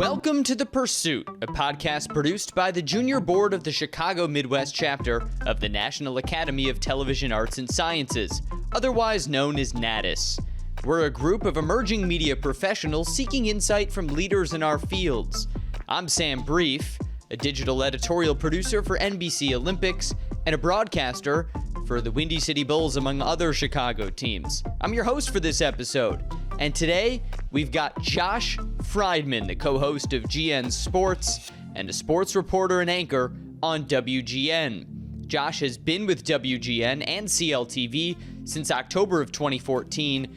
Welcome to The Pursuit, a podcast produced by the Junior Board of the Chicago Midwest chapter of the National Academy of Television Arts and Sciences, otherwise known as NATAS. We're a group of emerging media professionals seeking insight from leaders in our fields. I'm Sam Brief, a digital editorial producer for NBC Olympics and a broadcaster for the Windy City Bulls, among other Chicago teams. I'm your host for this episode, and today we've got Josh Frydman, the co-host of GN Sports and a sports reporter and anchor on WGN. Josh has been with WGN and CLTV since October of 2014,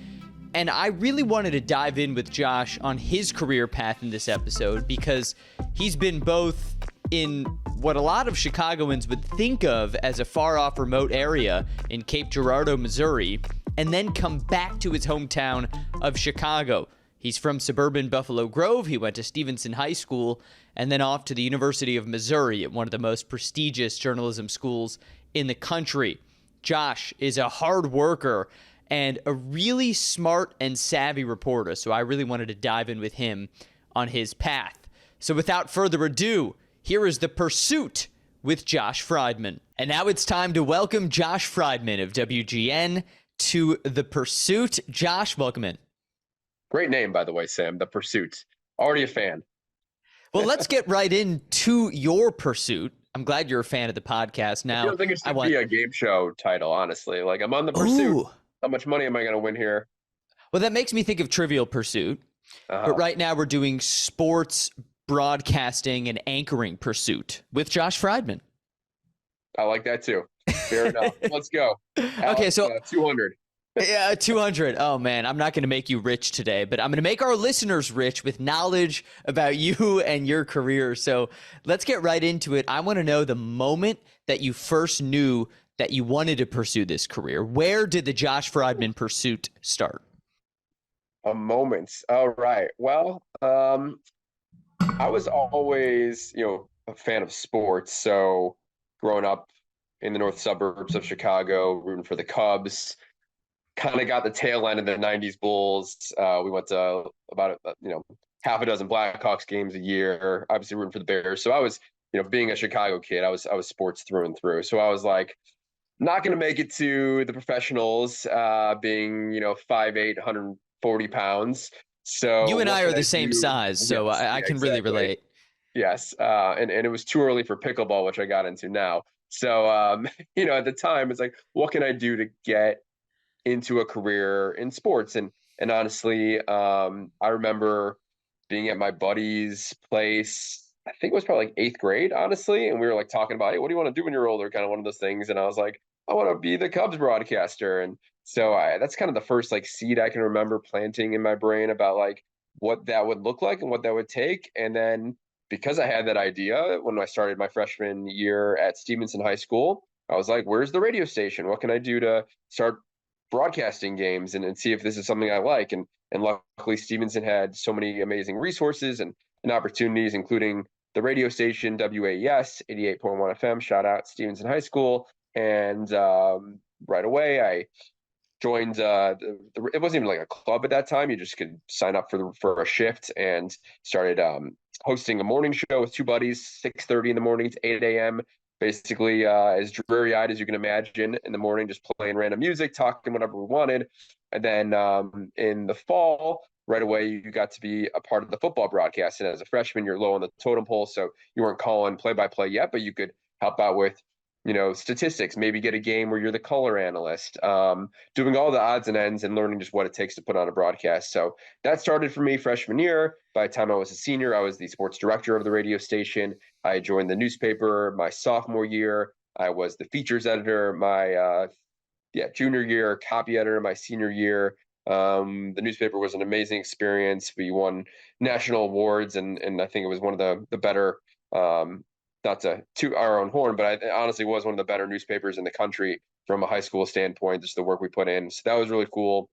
and I really wanted to dive in with Josh on his career path in this episode because he's been both in what a lot of Chicagoans would think of as a far-off remote area in Cape Girardeau, Missouri, and then come back to his hometown of Chicago. He's from suburban Buffalo Grove. He went to Stevenson High School and then off to the University of Missouri at one of the most prestigious journalism schools in the country. Josh is a hard worker and a really smart and savvy reporter, so I really wanted to dive in with him on his path. So without further ado, here is The Pursuit with Josh Frydman. And now it's time to welcome Josh Frydman of WGN to The Pursuit. Josh, welcome in. Great name, by the way, Sam. The Pursuit. Already a fan. Well, let's get right into your pursuit. I'm glad you're a fan of the podcast. Now, I don't think it should be a game show title, honestly. Like, I'm on The Pursuit. Ooh. How much money am I going to win here? Well, that makes me think of Trivial Pursuit. But right now we're doing sports broadcasting and anchoring pursuit with Josh Frydman. I like that too. Fair enough. Let's go. Okay, so 200. Yeah, 200. Oh man, I'm not going to make you rich today, but I'm going to make our listeners rich with knowledge about you and your career. So let's get right into it. I want to know the moment that you first knew that you wanted to pursue this career. Where did the Josh Frydman pursuit start? A moment. All right. Well, I was always, a fan of sports. So growing up in the north suburbs of Chicago, rooting for the Cubs, kind of got the tail end of the 90s Bulls. We went to about, half a dozen Blackhawks games a year, obviously rooting for the Bears. So I was, being a Chicago kid, I was sports through and through. So I was like, not going to make it to the professionals, being, 5'8", 140 pounds. So you and I are the same size, so yes, I can really relate. Yes. And it was too early for pickleball, which I got into now. So, at the time it's like, what can I do to get into a career in sports? And honestly, I remember being at my buddy's place, I think it was probably like 8th grade, honestly. And we were like talking about, hey, what do you want to do when you're older? Kind of one of those things. And I was like, I want to be the Cubs broadcaster. And so that's kind of the first like seed I can remember planting in my brain about like what that would look like and what that would take. And then because I had that idea when I started my freshman year at Stevenson High School, I was like, where's the radio station? What can I do to start broadcasting games and see if this is something I like? And luckily Stevenson had so many amazing resources and opportunities, including the radio station WAES 88.1 FM. Shout out Stevenson High School. And right away I joined it wasn't even like a club at that time. You just could sign up for a shift and started hosting a morning show with two buddies, 6:30 in the morning to 8 a.m. Basically as dreary-eyed as you can imagine in the morning, just playing random music, talking whatever we wanted. And then in the fall, right away, you got to be a part of the football broadcast. And as a freshman, you're low on the totem pole, so you weren't calling play-by-play yet, but you could help out with statistics, maybe get a game where you're the color analyst, doing all the odds and ends and learning just what it takes to put on a broadcast. So that started for me freshman year. By the time I was a senior, I was the sports director of the radio station. I joined the newspaper my sophomore year. I was the features editor my junior year, copy editor my senior year. The newspaper was an amazing experience. We won national awards, and I think it was one of the better, not to toot our own horn, but it honestly was one of the better newspapers in the country from a high school standpoint, just the work we put in. So that was really cool.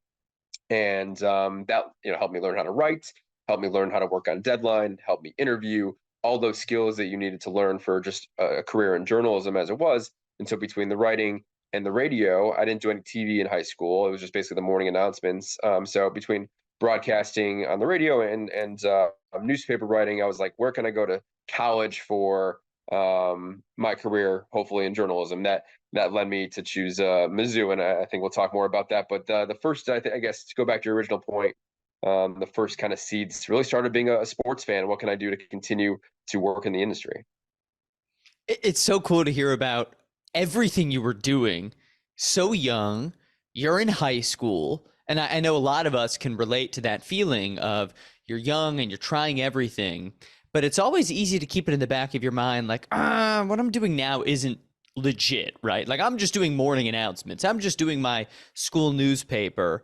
And that helped me learn how to write, helped me learn how to work on deadline, helped me interview, all those skills that you needed to learn for just a career in journalism as it was. And so between the writing and the radio, I didn't do any TV in high school. It was just basically the morning announcements. So between broadcasting on the radio and newspaper writing, I was like, where can I go to college for my career, hopefully in journalism? That led me to choose Mizzou, and I think we'll talk more about that. But the first, I guess, to go back to your original point, the first kind of seeds really started being a sports fan. What can I do to continue to work in the industry? It's so cool to hear about everything you were doing so young. You're in high school, and I know a lot of us can relate to that feeling of you're young and you're trying everything, but it's always easy to keep it in the back of your mind, like, what I'm doing now isn't legit, right? Like, I'm just doing morning announcements. I'm just doing my school newspaper.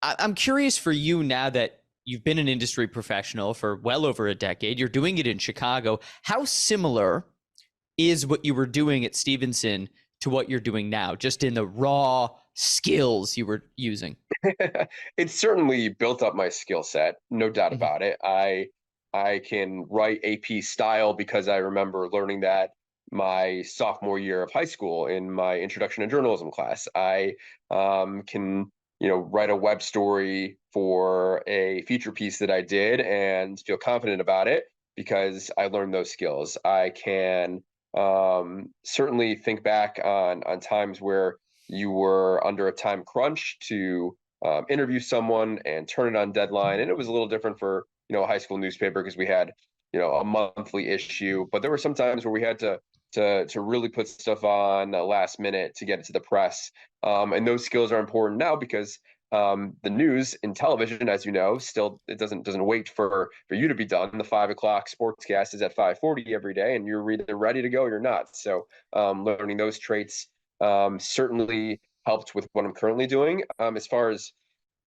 I'm curious for you, now that you've been an industry professional for well over a decade, you're doing it in Chicago. How similar is what you were doing at Stevenson to what you're doing now, just in the raw skills you were using? It certainly built up my skill set, no doubt Mhm. about it. I can write AP style because I remember learning that my sophomore year of high school in my introduction to journalism class. I can, write a web story for a feature piece that I did and feel confident about it because I learned those skills. I can certainly think back on times where you were under a time crunch to interview someone and turn it on deadline. And it was a little different for, a high school newspaper because we had, a monthly issue, but there were some times where we had to really put stuff on the last minute to get it to the press. And those skills are important now because the news in television, as you know, still it doesn't wait for you to be done. The 5 o'clock sportscast is at 5:40 every day, and you're either ready to go or you're not. So learning those traits certainly helped with what I'm currently doing. As far as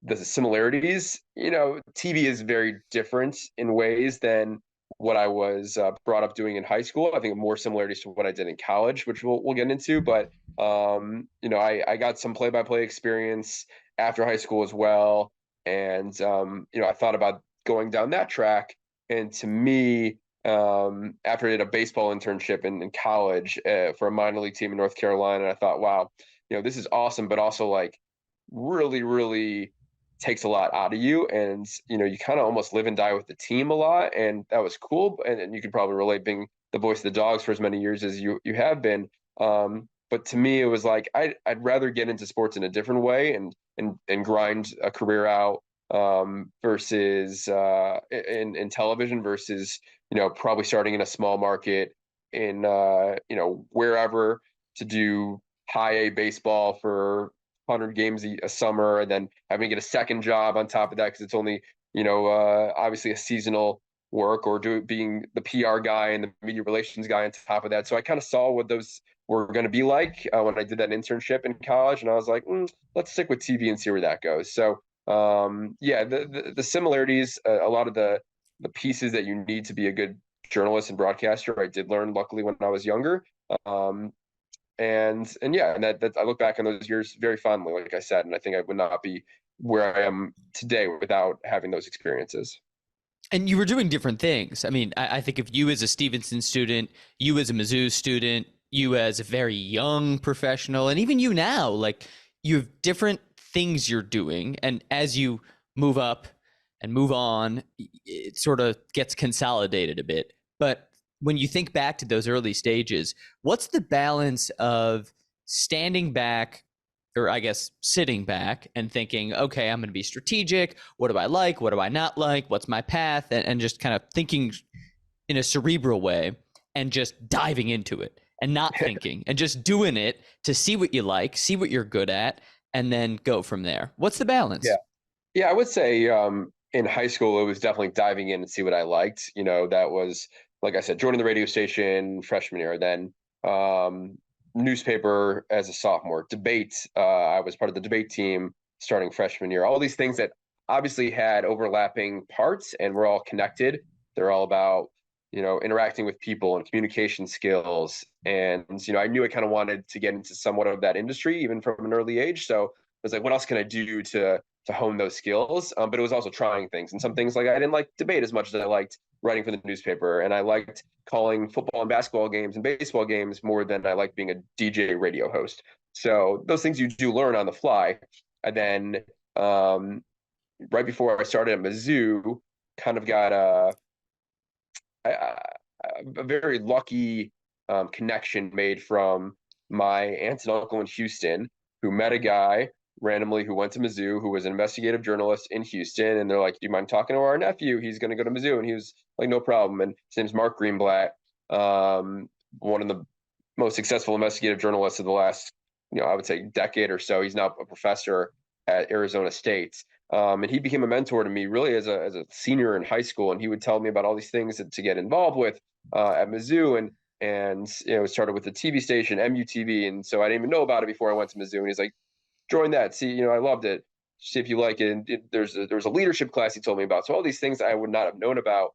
the similarities, TV is very different in ways than what I was brought up doing in high school. I think more similarities to what I did in college, which we'll get into. But I got some play-by-play experience after high school as well, and I thought about going down that track. And to me, after I did a baseball internship in college for a minor league team in North Carolina, I thought, wow, this is awesome, but also like really, really takes a lot out of you, and you kind of almost live and die with the team a lot, and that was cool. And you could probably relate being the voice of the dogs for as many years as you have been. But to me, it was like I'd rather get into sports in a different way and grind a career out versus in television versus probably starting in a small market in wherever to do high A baseball for 100 games a summer and then having to get a second job on top of that because it's only obviously a seasonal work, or being the PR guy and the media relations guy on top of that. So I kind of saw what those were going to be like when I did that internship in college, and I was like, let's stick with TV and see where that goes. So yeah, the similarities, a lot of the pieces that you need to be a good journalist and broadcaster, I did learn luckily when I was younger. And yeah, and that I look back on those years very fondly, like I said, and I think I would not be where I am today without having those experiences. And you were doing different things. I mean, I think of you as a Stevenson student, you as a Mizzou student, you as a very young professional, and even you now, like, you have different things you're doing. And as you move up and move on, it sort of gets consolidated a bit. But when you think back to those early stages, what's the balance of standing back, or I guess sitting back and thinking, okay, I'm going to be strategic. What do I like? What do I not like? What's my path? And just kind of thinking in a cerebral way and just diving into it and not thinking and just doing it to see what you like, see what you're good at, and then go from there. What's the balance? Yeah. Yeah, I would say in high school, it was definitely diving in and see what I liked. That was, like I said, joining the radio station freshman year, then newspaper as a sophomore, debate. I was part of the debate team starting freshman year. All these things that obviously had overlapping parts and were all connected. They're all about, interacting with people and communication skills. And, I knew I kind of wanted to get into somewhat of that industry, even from an early age. So I was like, what else can I do to hone those skills? But it was also trying things. And some things, like I didn't like debate as much as I liked writing for the newspaper. And I liked calling football and basketball games and baseball games more than I liked being a DJ radio host. So those things you do learn on the fly. And then right before I started at Mizzou, kind of got a very lucky connection made from my aunt and uncle in Houston, who met a guy randomly who went to Mizzou, who was an investigative journalist in Houston. And they're like, "Do you mind talking to our nephew? He's going to go to Mizzou." And he was like, "No problem." And his name's Mark Greenblatt, one of the most successful investigative journalists of the last, I would say decade or so. He's now a professor at Arizona State. And he became a mentor to me really as a senior in high school. And he would tell me about all these things to get involved with at Mizzou. And it started with the TV station, MUTV. And so I didn't even know about it before I went to Mizzou. And he's like, "Join that. See, I loved it. See if you like it." And there's a leadership class he told me about. So all these things I would not have known about,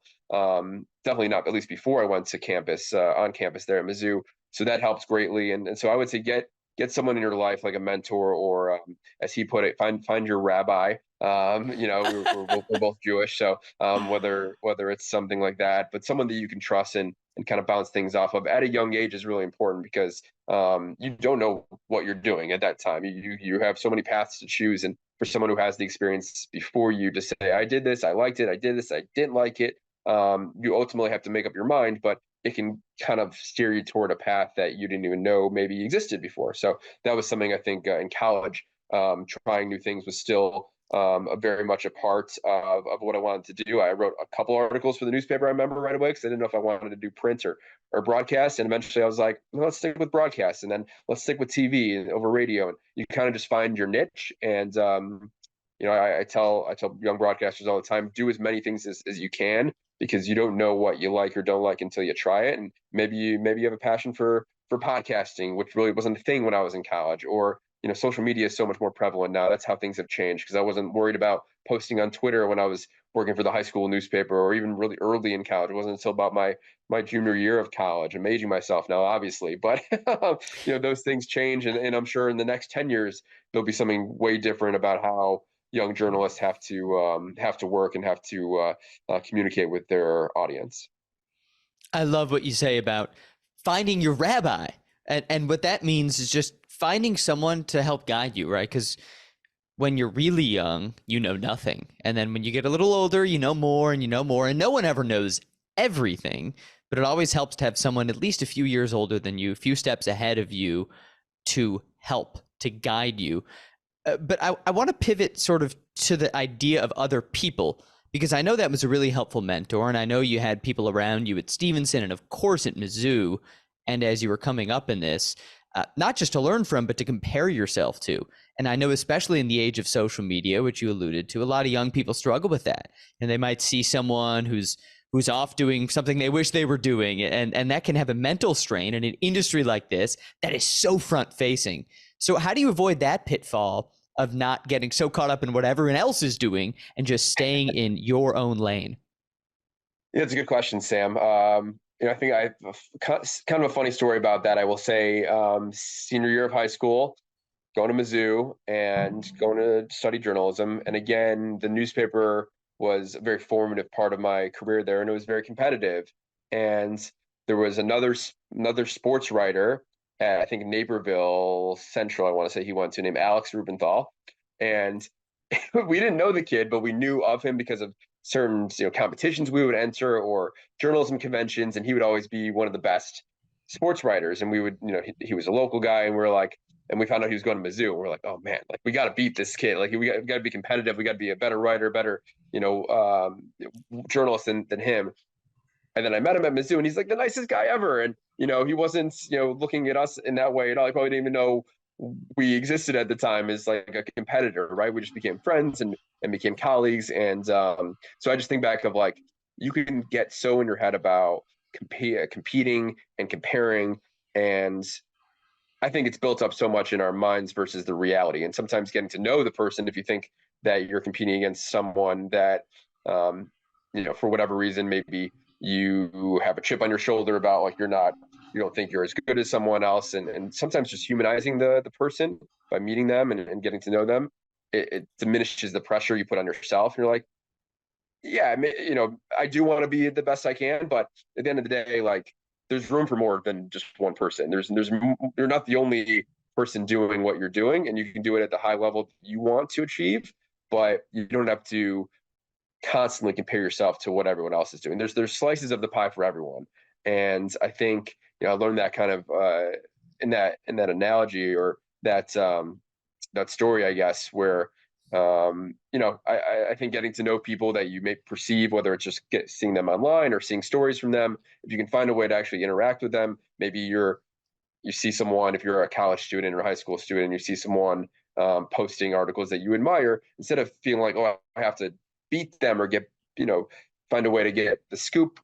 definitely not, at least before I went to campus, on campus there at Mizzou. So that helps greatly. And so I would say get someone in your life like a mentor, or as he put it, find your rabbi. We're both Jewish, so whether it's something like that, but someone that you can trust and kind of bounce things off of at a young age is really important, because you don't know what you're doing at that time. You have so many paths to choose, and for someone who has the experience before you to say, "I did this, I liked it. I did this, I didn't like it," you ultimately have to make up your mind, but it can kind of steer you toward a path that you didn't even know maybe existed before. So that was something I think in college, trying new things was still very much a part of what I wanted to do. I wrote a couple articles for the newspaper, I remember, right away, because I didn't know if I wanted to do print or broadcast. And eventually I was like, well, let's stick with broadcast, and then let's stick with TV and over radio. And you kind of just find your niche. And I tell young broadcasters all the time, do as many things as you can, because you don't know what you like or don't like until you try it. And maybe you have a passion for podcasting, which really wasn't a thing when I was in college. Or social media is so much more prevalent now. That's how things have changed, because I wasn't worried about posting on Twitter when I was working for the high school newspaper, or even really early in college. It wasn't until about my junior year of college. I'm aging myself now, obviously, but those things change, and I'm sure in the next 10 years there'll be something way different about how young journalists have to work and have to communicate with their audience. I love what you say about finding your rabbi. And what that means is just finding someone to help guide you, right? Because when you're really young, you know nothing. And then when you get a little older, you know more and you know more. And no one ever knows everything. But it always helps to have someone at least a few years older than you, a few steps ahead of you, to help, to guide you. But I want to pivot sort of to the idea of other people, because I know that was a really helpful mentor. And I know you had people around you at Stevenson and, of course, at Mizzou. And as you were coming up in this, not just to learn from, but to compare yourself to. And I know, especially in the age of social media, which you alluded to, a lot of young people struggle with that. And they might see someone who's off doing something they wish they were doing. And that can have a mental strain in an industry like this that is so front facing. So how do you avoid that pitfall of not getting so caught up in what everyone else is doing and just staying in your own lane? Yeah, it's a good question, Sam. I think I have kind of a funny story about that. I will say, senior year of high school, going to Mizzou and going to study journalism. And again, the newspaper was a very formative part of my career there, and it was very competitive. And there was another sports writer at, I think, Naperville Central, I want to say he went to, named Alex Rubenthal. And we didn't know the kid, but we knew of him because of certain competitions we would enter or journalism conventions, and he would always be one of the best sports writers. And we would, he was a local guy, and we were like, and we found out he was going to Mizzou. We're like, oh man, like we got to beat this kid. Like we got to be competitive. We got to be a better writer, better journalist than him. And then I met him at Mizzou, and he's like the nicest guy ever. And he wasn't looking at us in that way at all. He probably didn't even know we existed at the time as like a competitor, right? We just became friends and became colleagues. And so I just think back of like, you can get so in your head about competing and comparing. And I think it's built up so much in our minds versus the reality. And sometimes getting to know the person, if you think that you're competing against someone that, for whatever reason, maybe you have a chip on your shoulder about like you don't think you're as good as someone else, and sometimes just humanizing the person by meeting them and getting to know them, it diminishes the pressure you put on yourself. And you're like, yeah, I do want to be the best I can, but at the end of the day, like there's room for more than just one person. You're not the only person doing what you're doing, and you can do it at the high level you want to achieve. but you don't have to constantly compare yourself to what everyone else is doing. There's slices of the pie for everyone. And I think, I learned that kind of in that analogy, or that story, I guess, where I think getting to know people that you may perceive, whether it's just seeing them online or seeing stories from them, if you can find a way to actually interact with them, maybe you see someone, if you're a college student or a high school student, you see someone posting articles that you admire, instead of feeling like, oh, I have to beat them or find a way to get the scoop,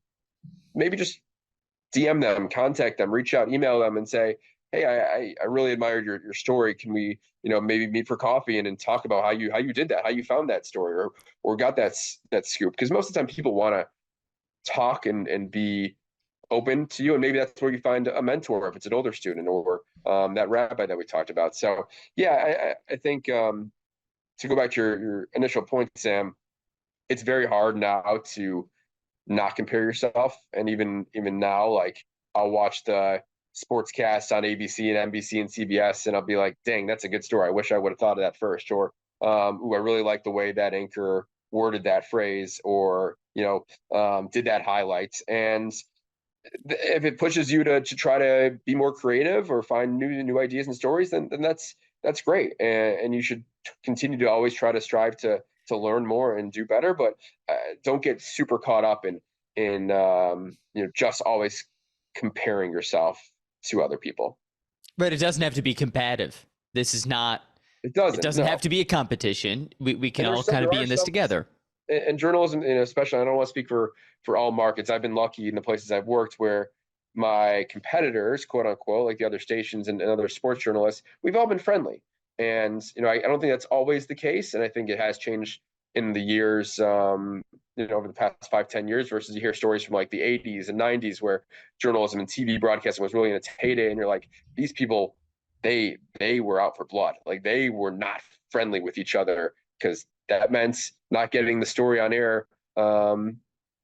maybe just DM them, contact them, reach out, email them, and say, hey, I really admired your story. Can we, maybe meet for coffee and talk about how you did that, how you found that story, or got that scoop? Because most of the time people want to talk and be open to you, and maybe that's where you find a mentor, if it's an older student, or that rabbi that we talked about. So yeah, I think to go back to your initial point, Sam, it's very hard now to not compare yourself. And even now, like, I'll watch the sportscasts on ABC and NBC and CBS, and I'll be like, dang, that's a good story. I wish I would have thought of that first. Or I really like the way that anchor worded that phrase, or did that highlight. And if it pushes you to try to be more creative or find new ideas and stories, then that's great. And you should continue to always try to strive to learn more and do better, but don't get super caught up in just always comparing yourself to other people. But it doesn't have to be combative. This is not. It doesn't have to be a competition. We can all kind of be in this together. And journalism, especially, I don't want to speak for all markets. I've been lucky in the places I've worked where my competitors, quote unquote, like the other stations and other sports journalists, we've all been friendly. And I don't think that's always the case, and I think it has changed in the years, over the past 5-10 years. Versus you hear stories from like the 80s and 90s where journalism and TV broadcasting was really in its heyday, and you're like, these people, they were out for blood. Like, they were not friendly with each other, because that meant not getting the story on air, and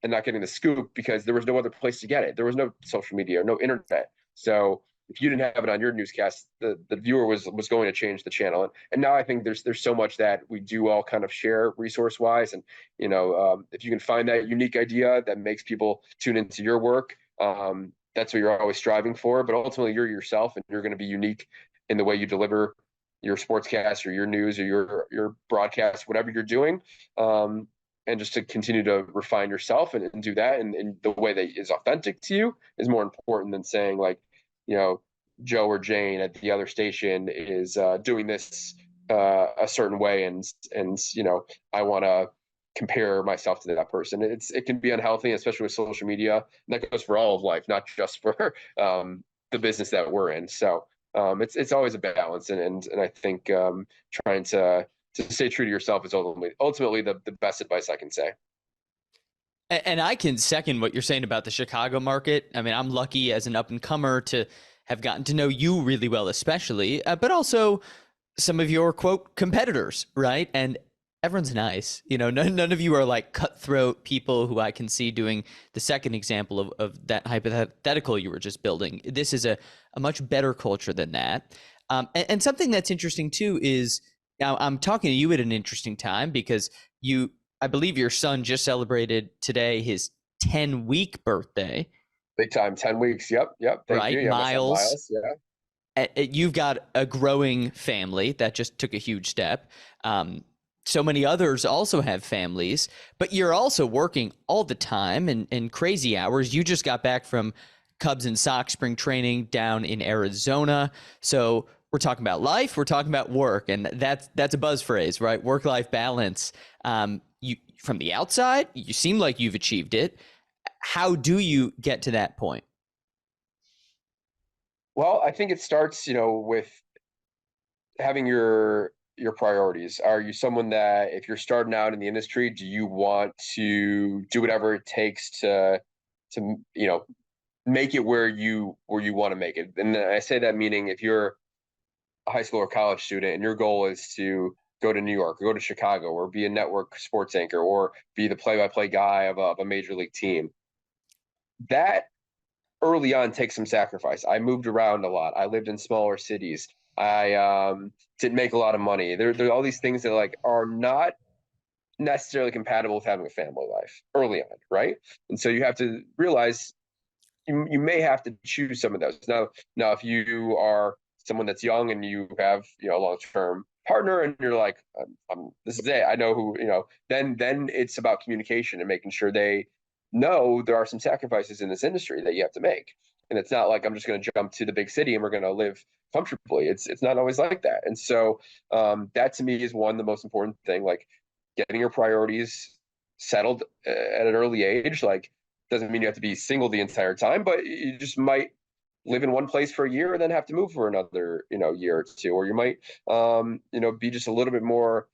not getting the scoop, because there was no other place to get it. There was no social media or no internet. So if you didn't have it on your newscast, the viewer was going to change the channel. And now I think there's so much that we do all kind of share resource wise. And, if you can find that unique idea that makes people tune into your work, that's what you're always striving for. But ultimately, you're yourself, and you're going to be unique in the way you deliver your sportscast or your news or your broadcast, whatever you're doing. And just to continue to refine yourself and do that in the way that is authentic to you is more important than saying, like, Joe or Jane at the other station is doing this a certain way, and I want to compare myself to that person. It can be unhealthy, especially with social media. And that goes for all of life, not just for the business that we're in. So it's always a balance, and I think trying to stay true to yourself is ultimately the best advice I can say. And I can second what you're saying about the Chicago market. I mean, I'm lucky as an up-and-comer to have gotten to know you really well, especially, but also some of your, quote, competitors, right? And everyone's nice. None of you are like cutthroat people who I can see doing the second example of that hypothetical you were just building. This is a much better culture than that. And something that's interesting, too, is now I'm talking to you at an interesting time, because I believe your son just celebrated today his 10-week birthday. Big time, 10 weeks. Yep. Thank you. Yeah, Miles. Yeah. You've got a growing family that just took a huge step. So many others also have families, but you're also working all the time and crazy hours. You just got back from Cubs and Sox spring training down in Arizona. So we're talking about life, we're talking about work, and that's a buzz phrase, right? Work-life balance. You, from the outside, you seem like you've achieved it. How do you get to that point? Well, I think it starts, with having your priorities. Are you someone that, if you're starting out in the industry, do you want to do whatever it takes to make it where you want to make it? And I say that meaning, if you're a high school or college student and your goal is to go to New York or go to Chicago or be a network sports anchor or be the play-by-play guy of a major league team, that early on takes some sacrifice. I moved around a lot. I lived in smaller cities. I didn't make a lot of money. There are all these things that are not necessarily compatible with having a family life early on, right? And so you have to realize you may have to choose some of those. Now, if you are someone that's young and you have, a long-term partner and you're like, this is it, I know who, then it's about communication and making sure they know there are some sacrifices in this industry that you have to make. And it's not like I'm just going to jump to the big city and we're going to live comfortably. It's not always like that. And so that to me is the most important thing, like getting your priorities settled at an early age. Like, doesn't mean you have to be single the entire time, but you just might live in one place for a year and then have to move for another, year or two, or you might, be just a little bit more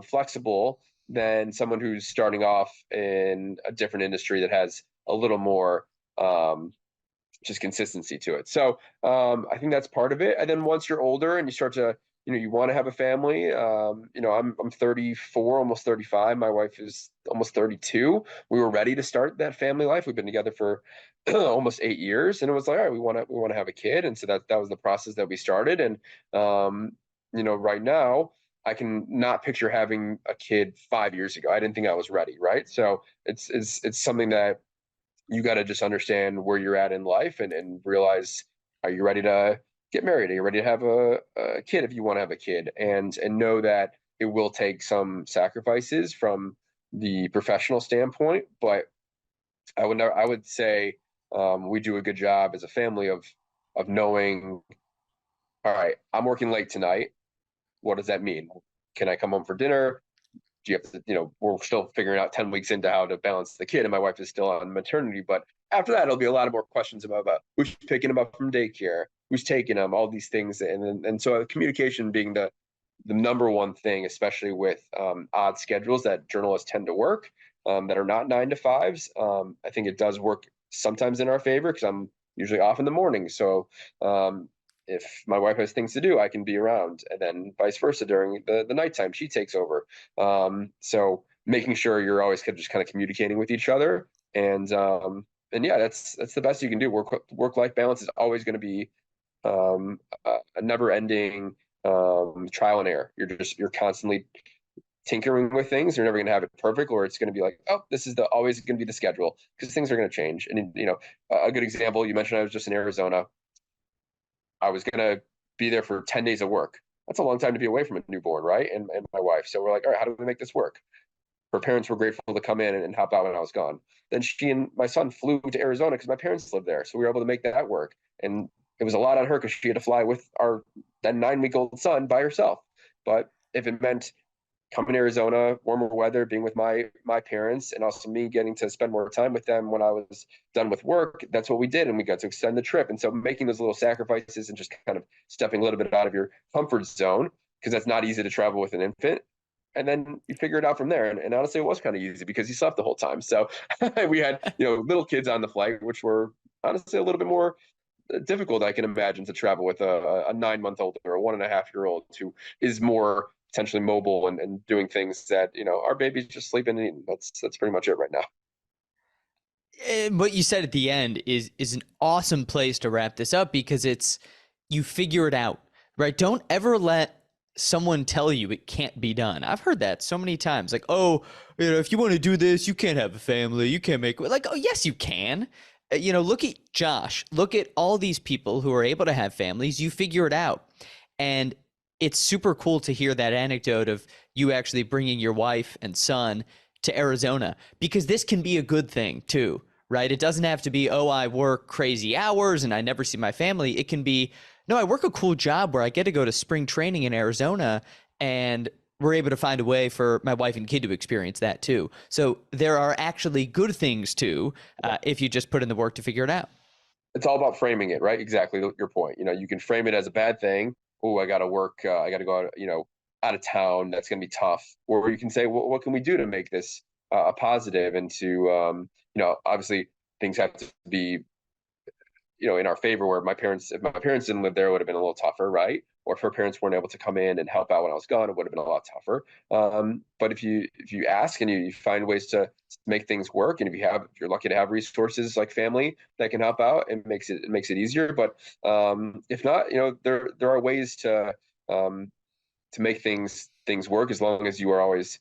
flexible than someone who's starting off in a different industry that has a little more just consistency to it. So I think that's part of it. And then once you're older and you start to, you want to have a family. I'm 34, almost 35. My wife is almost 32. We were ready to start that family life. We've been together for almost 8 years, and it was like, all right, we want to have a kid, and so that was the process that we started. And right now, I can not picture having a kid 5 years ago. I didn't think I was ready, right? So it's something that you got to just understand where you're at in life and realize, are you ready to get married? Are you ready to have a kid if you want to have a kid? And know that it will take some sacrifices from the professional standpoint, but I would say we do a good job as a family of knowing, all right, I'm working late tonight. What does that mean? Can I come home for dinner? Do you have to, we're still figuring out 10 weeks into how to balance the kid, and my wife is still on maternity. But after that, it'll be a lot of more questions about who's picking him up from daycare, who's taking him, all these things. And so communication being the number one thing, especially with odd schedules that journalists tend to work that are not 9 to 5s. I think it does work sometimes in our favor because I'm usually off in the morning. So if my wife has things to do, I can be around, and then vice versa during the nighttime, she takes over. So making sure you're always just kind of communicating with each other, and yeah, that's the best you can do. Work-life balance is always going to be a never-ending trial and error. You're constantly tinkering with things. You're never going to have it perfect, or it's going to be like, oh, this is always going to be the schedule, because things are going to change. And a good example, you mentioned I was just in Arizona. I was going to be there for 10 days of work. That's a long time to be away from a newborn, right? And my wife. So we're like, all right, how do we make this work? Her parents were grateful to come in and help out when I was gone. Then she and my son flew to Arizona because my parents lived there. So we were able to make that work. And it was a lot on her because she had to fly with our then 9-week-old son by herself. But if it meant coming to Arizona, warmer weather, being with my parents, and also me getting to spend more time with them when I was done with work, that's what we did, and we got to extend the trip. And so making those little sacrifices and just kind of stepping a little bit out of your comfort zone, because that's not easy to travel with an infant. And then you figure it out from there. And honestly, it was kind of easy because he slept the whole time. So we had, little kids on the flight, which were honestly a little bit more difficult, I can imagine, to travel with a 9-month-old or a 1.5-year-old who is more potentially mobile and doing things that, our baby's just sleeping and eating. That's pretty much it right now. And what you said at the end is an awesome place to wrap this up, because it's, you figure it out, right? Don't ever let someone tell you it can't be done. I've heard that so many times, like, oh, if you want to do this, you can't have a family, you can't make, like, oh yes you can. Look at Josh, look at all these people who are able to have families. You figure it out. And it's super cool to hear that anecdote of you actually bringing your wife and son to Arizona, because this can be a good thing too, right? It doesn't have to be, oh, I work crazy hours and I never see my family. It can be, no, I work a cool job where I get to go to spring training in Arizona, and we're able to find a way for my wife and kid to experience that too. So there are actually good things too, if you just put in the work to figure it out. It's all about framing it, right? Exactly your point. You can frame it as a bad thing. Oh, I got to work. I got to go out of town. That's going to be tough. Or you can say, well, what can we do to make this a positive? And to, obviously things have to be, in our favor, where if my parents didn't live there, it would have been a little tougher, right? Or if her parents weren't able to come in and help out when I was gone, it would have been a lot tougher. But if you ask and you find ways to make things work, and if you're lucky to have resources like family that can help out, it makes it easier. But if not, there are ways to make things work, as long as you are always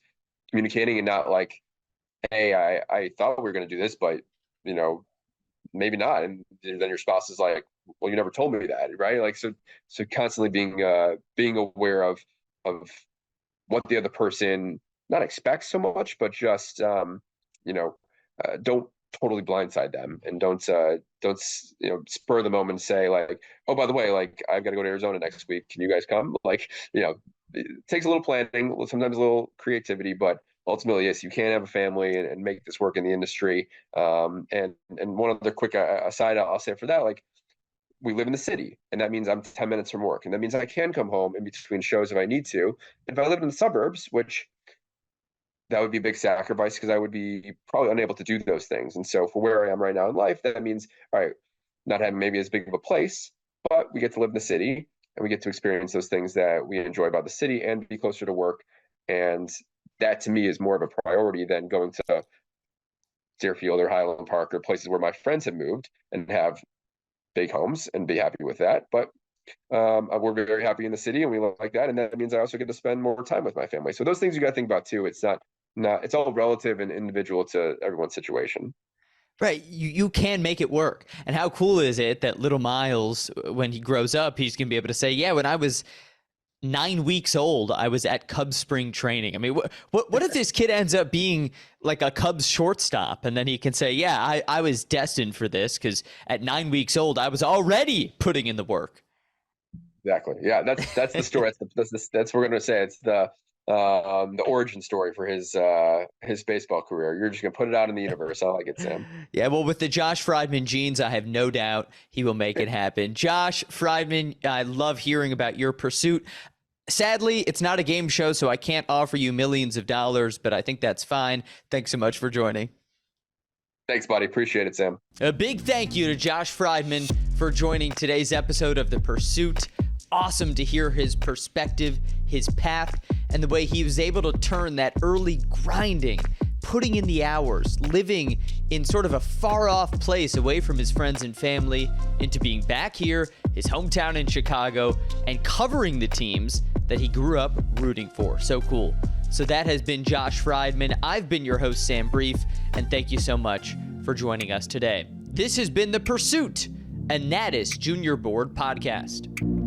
communicating and not like, hey, I thought we were going to do this, but maybe not. And then your spouse is like, well, you never told me that, right? Like, so constantly being aware of what the other person not expects so much, but just don't totally blindside them, and don't spur the moment and say like, oh, by the way, like I've got to go to Arizona next week. Can you guys come? Like, it takes a little planning, sometimes a little creativity, but ultimately, yes, you can have a family and make this work in the industry. And one other quick aside I'll say for that, like, we live in the city, and that means I'm 10 minutes from work, and that means I can come home in between shows if I need to. If I lived in the suburbs, which that would be a big sacrifice because I would be probably unable to do those things. And so for where I am right now in life, that means, all right, not having maybe as big of a place, but we get to live in the city and we get to experience those things that we enjoy about the city and be closer to work. And that to me is more of a priority than going to Deerfield or Highland Park or places where my friends have moved and have big homes and be happy with that. But we're very happy in the city and we like that. And that means I also get to spend more time with my family. So those things you got to think about too. It's not, it's all relative and individual to everyone's situation. Right. You can make it work. And how cool is it that little Miles, when he grows up, he's going to be able to say, yeah, when I was 9 weeks old, I was at Cubs spring training. I mean, what if this kid ends up being like a Cubs shortstop, and then he can say, yeah, I was destined for this because at 9 weeks old, I was already putting in the work. Exactly. Yeah, that's the story. That's what we're gonna say. It's the origin story for his baseball career. You're just gonna put it out in the universe. I like it, Sam. Yeah, well, with the Josh Frydman genes, I have no doubt he will make it happen. Josh Frydman, I love hearing about your pursuit. Sadly, it's not a game show, so I can't offer you millions of dollars, but I think that's fine. Thanks so much for joining. Thanks, buddy. Appreciate it, Sam. A big thank you to Josh Frydman for joining today's episode of The Pursuit. Awesome to hear his perspective, his path, and the way he was able to turn that early grinding, putting in the hours, living in sort of a far-off place away from his friends and family, into being back here, his hometown in Chicago, and covering the teams that he grew up rooting for. So cool. So that has been Josh Frydman. I've been your host, Sam Brief, and thank you so much for joining us today. This has been The Pursuit, a Natus Junior Board podcast.